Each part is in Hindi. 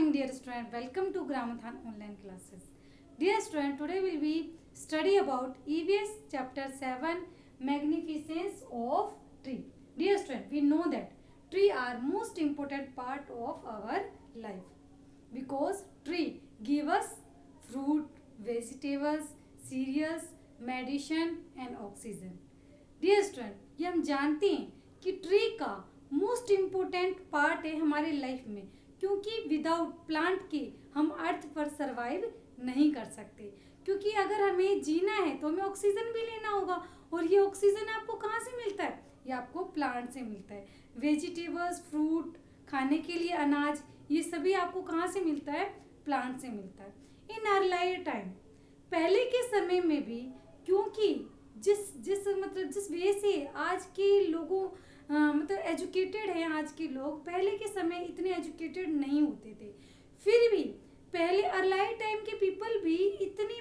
morning, dear student. Welcome to Gramathan online classes. Dear student, today will be study about EVS chapter 7, Magnificence of Tree. Dear student, we know that tree are most important part of our life because tree give us fruit, vegetables, cereals, medicine and oxygen. Dear student, ये हम जानते हैं कि ट्री का मोस्ट इम्पोर्टेंट पार्ट है हमारे लाइफ में, क्योंकि विदाउट प्लांट के हम अर्थ पर सरवाइव नहीं कर सकते। क्योंकि अगर हमें जीना है तो हमें ऑक्सीजन भी लेना होगा, और ये ऑक्सीजन आपको कहाँ से मिलता है? ये आपको प्लांट से मिलता है। वेजिटेबल्स, फ्रूट, खाने के लिए अनाज, ये सभी आपको कहाँ से मिलता है? प्लांट से मिलता है। इन आवर लाइफ टाइम, पहले के समय में भी, क्योंकि जिस वे से आज के लोगों मतलब एजुकेटेड हैं, आज के लोग पहले के समय इतने एजुकेटेड नहीं होते थे, फिर भी पहले अर्लाइव टाइम के पीपल भी इतनी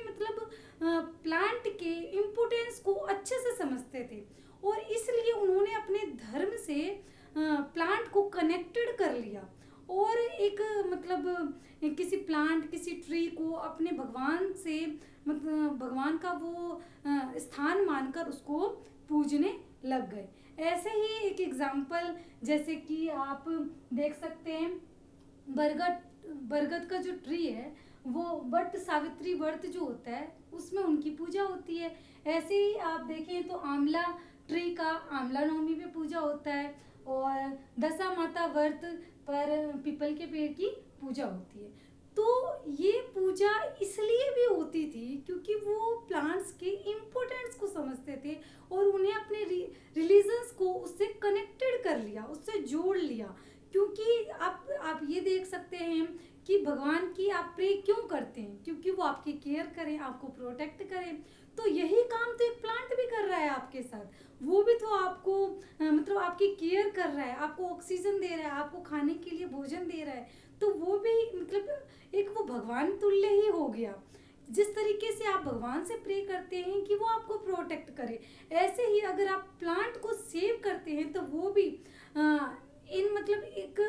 प्लांट के इम्पोर्टेंस को अच्छे से समझते थे, और इसलिए उन्होंने अपने धर्म से प्लांट को कनेक्टेड कर लिया, और एक किसी प्लांट, किसी ट्री को अपने भगवान से भगवान का वो स्थान मानकर उसको पूजने लग गए। ऐसे ही एक एग्जाम्पल, जैसे कि आप देख सकते हैं, बरगद का जो ट्री है वो वट सावित्री व्रत जो होता है उसमें उनकी पूजा होती है। ऐसे ही आप देखें तो आंवला ट्री का आंवला नवमी पे पूजा होता है, और दशा माता व्रत पर पीपल के पेड़ की पूजा होती है। तो ये पूजा इसलिए भी होती थी क्योंकि वो प्लांट्स के इम्पोर्टेंस को समझते थे, और उन्हें अपने रिलीजन्स को उससे कनेक्टेड कर लिया, उससे जोड़ लिया। क्योंकि आप ये देख सकते हैं कि भगवान की आप प्रे क्यों करते हैं? क्योंकि वो आपकी केयर करें, आपको प्रोटेक्ट करें। तो यही काम तो एक प्लांट भी कर रहा है आपके साथ। वो भी तो आपको आपकी केयर कर रहा है, आपको ऑक्सीजन दे रहा है, आपको खाने के लिए भोजन दे रहा है। तो वो भी एक वो भगवान तुल्य ही हो गया। जिस तरीके से आप भगवान से प्रे करते हैं कि वो आपको प्रोटेक्ट करे, ऐसे ही अगर आप प्लांट को सेव करते हैं तो वो भी एक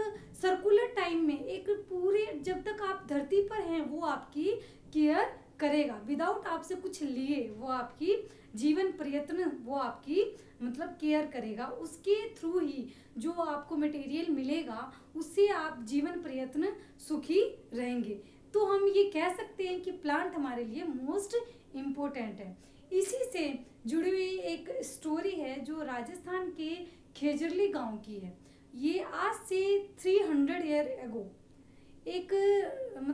सर्कुलर टाइम में, एक पूरे जब तक आप धरती पर हैं वो आपकी केयर करेगा, विदाउट आपसे कुछ लिए वो आपकी जीवन प्रयत्न, वो आपकी केयर करेगा। उसके थ्रू ही जो आपको मटेरियल मिलेगा उससे आप जीवन प्रयत्न सुखी रहेंगे। तो हम ये कह सकते हैं कि प्लांट हमारे लिए मोस्ट इम्पोर्टेंट है। इसी से जुड़ी हुई एक स्टोरी है जो राजस्थान के खेजरली गांव की है। ये आज से 300 ईयर एगो एक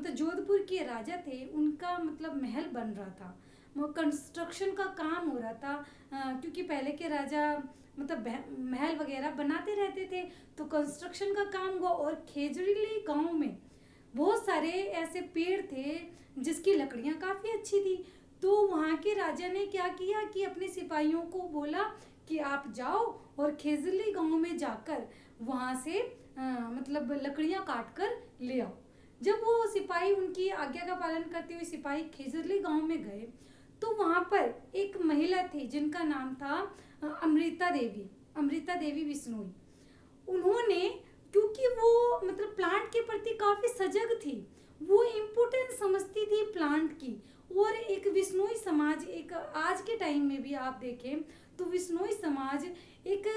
जोधपुर के राजा थे, उनका महल बन रहा था, कंस्ट्रक्शन का काम हो रहा था। क्योंकि पहले के राजा महल वगैरह बनाते रहते थे, तो कंस्ट्रक्शन का काम हुआ, और खेजरीली गांव में बहुत सारे ऐसे पेड़ थे जिसकी लकड़ियां काफ़ी अच्छी थी। तो वहाँ के राजा ने क्या किया कि अपने सिपाहियों को बोला कि आप जाओ और खेजरीली गांव में जाकर वहाँ से लकड़ियां काट कर ले आओ। जब वो सिपाही, उनकी आज्ञा का पालन करते हुए सिपाही खेजरली गांव में गए, तो वहाँ पर एक महिला थी जिनका नाम था अमृता देवी बिश्नोई। उन्होंने, क्योंकि वो प्लांट के प्रति काफ़ी सजग थी, वो इम्पोर्टेंस समझती थी प्लांट की, और एक बिश्नोई समाज, एक आज के टाइम में भी आप देखें तो बिश्नोई समाज एक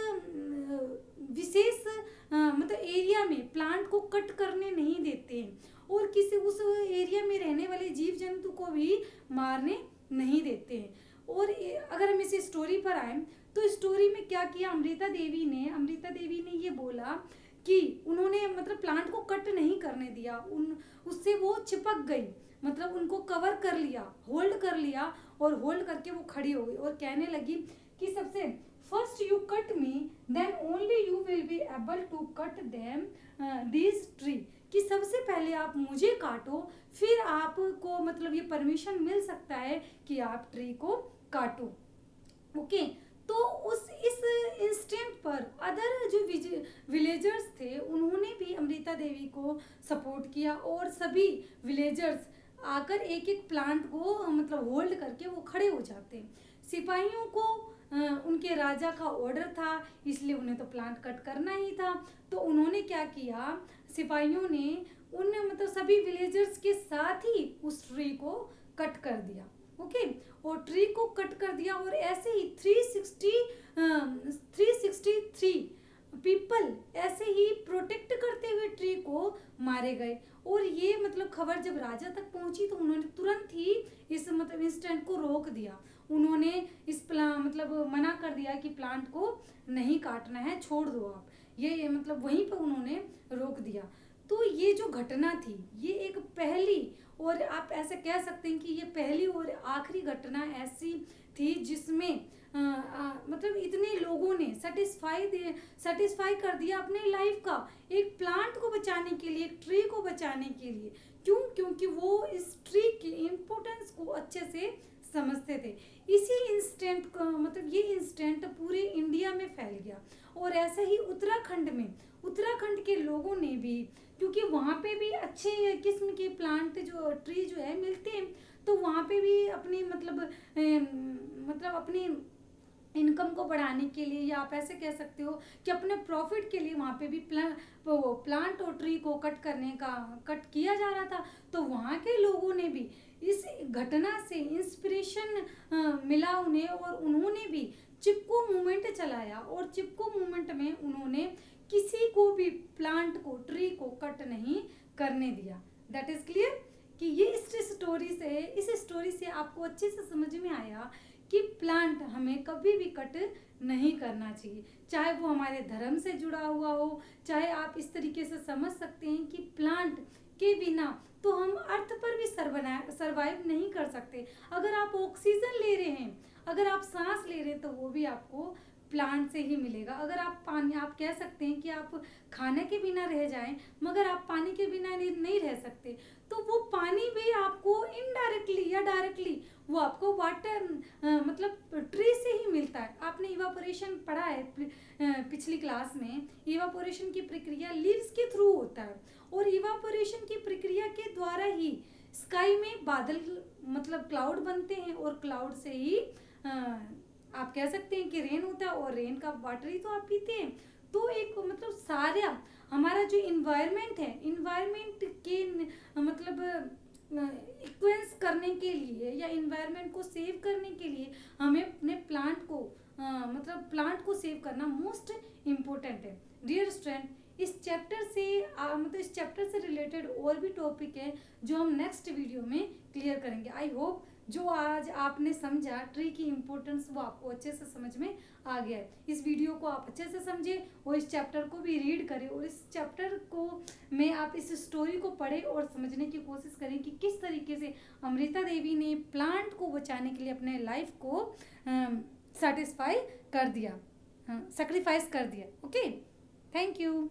विशेष एरिया में प्लांट को कट करने नहीं देते हैं, और किसी उस एरिया में रहने वाले जीव जंतु को भी मारने नहीं देते हैं। और अगर हम इस स्टोरी पर आए तो स्टोरी में क्या किया, अमृता देवी ने ये बोला कि उन्होंने प्लांट को कट नहीं करने दिया, उससे वो चिपक गई, उनको कवर कर लिया, होल्ड कर लिया, और होल्ड करके वो खड़ी हो गई और कहने लगी कि सबसे first you cut me, then only you will be able to cut them this tree, कि सबसे पहले आप मुझे काटो, फिर आपको ये परमिशन मिल सकता है कि आप ट्री को काटो। ओके, तो इस इंस्टेंट पर अदर जो विलेजर्स थे उन्होंने भी अमृता देवी को सपोर्ट किया, और सभी विलेजर्स आकर एक एक प्लांट को होल्ड करके वो खड़े हो जाते। सिपाहियों को उनके राजा का ऑर्डर था, इसलिए उन्हें तो प्लांट कट करना ही था। तो उन्होंने क्या किया, सिपाहियों ने उन सभी विलेजर्स के साथ ही उस ट्री को कट कर दिया। ओके, और ट्री को कट कर दिया और ऐसे ही 363 पीपल ऐसे ही प्रोटेक्ट करते हुए ट्री को मारे गए। और ये मतलब खबर जब राजा तक पहुंची तो उन्होंने तुरंत ही इस मतलब इंसिडेंट को रोक दिया। उन्होंने इस मतलब मना कर दिया कि प्लांट को नहीं काटना है, छोड़ दो आप, ये मतलब वहीं पर उन्होंने रोक दिया। तो ये जो घटना थी ये एक पहली, और आप ऐसे कह सकते हैं कि ये पहली और आखिरी घटना ऐसी थी जिसमें मतलब इतने लोगों ने सेटिस्फाई कर दिया अपने लाइफ का, एक प्लांट को बचाने के लिए, एक ट्री को बचाने के लिए। क्यों? क्योंकि वो इस ट्री की इम्पोर्टेंस को अच्छे से समझते थे। इसी इंस्टेंट का मतलब ये इंस्टेंट पूरे इंडिया में फैल गया। और ऐसे ही उत्तराखंड के लोगों ने भी, क्योंकि वहाँ पे भी अच्छे किस्म के प्लांट जो ट्री जो है मिलते हैं, तो वहाँ पे भी अपनी मतलब अपनी इनकम को बढ़ाने के लिए, या आप ऐसे कह सकते हो कि अपने प्रॉफिट के लिए वहाँ पे भी प्लांट और ट्री को कट किया जा रहा था। तो वहाँ के लोगों ने भी इस घटना से इंस्पिरेशन मिला उन्हें, और उन्होंने भी चिपको मूवमेंट चलाया। और चिपको मूवमेंट में उन्होंने किसी को भी प्लांट को, ट्री को कट नहीं करने दिया। दैट इज क्लियर कि ये इस स्टोरी से आपको अच्छे से समझ में आया कि प्लांट हमें कभी भी कट नहीं करना चाहिए, चाहे वो हमारे धर्म से जुड़ा हुआ हो, चाहे आप इस तरीके से समझ सकते हैं कि प्लांट के बिना तो हम अर्थ पर भी सरवाइव नहीं कर सकते। अगर आप ऑक्सीजन ले रहे हैं, अगर आप सांस ले रहे हैं, तो वो भी आपको प्लांट से ही मिलेगा। अगर आप पानी, आप कह सकते हैं कि आप खाने के बिना रह जाएं, मगर आप पानी के बिना नहीं रह सकते, तो वो पानी भी आपको इनडायरेक्टली या डायरेक्टली वो आपको वाटर मतलब ट्री से ही मिलता है। आपने इवापोरेशन पढ़ा है पिछली क्लास में। इवापोरेशन की प्रक्रिया लीव्स के थ्रू होता है, और इवापोरेशन की प्रक्रिया के द्वारा ही स्काई में बादल मतलब क्लाउड बनते हैं, और क्लाउड से ही आप कह सकते हैं कि रेन होता है, और रेन का वाटर ही तो आप पीते हैं। तो एक मतलब सारा हमारा जो इन्वायरमेंट है, इन्वायरमेंट के मतलब इक्वेंस करने के लिए या इन्वायरमेंट को सेव करने के लिए हमें अपने प्लांट को मतलब प्लांट को सेव करना मोस्ट इम्पोर्टेंट है। डियर स्टूडेंट, इस चैप्टर से रिलेटेड और भी टॉपिक है जो हम नेक्स्ट वीडियो में क्लियर करेंगे। आई होप जो आज आपने समझा ट्री की इम्पोर्टेंस वो आपको अच्छे से समझ में आ गया है। इस वीडियो को आप अच्छे से समझे और इस चैप्टर को भी रीड करें, और इस चैप्टर को में आप इस स्टोरी को पढ़ें और समझने की कोशिश करें कि किस तरीके से अमृता देवी ने प्लांट को बचाने के लिए अपने लाइफ को सेक्रीफाइस कर दिया। Okay, thank you.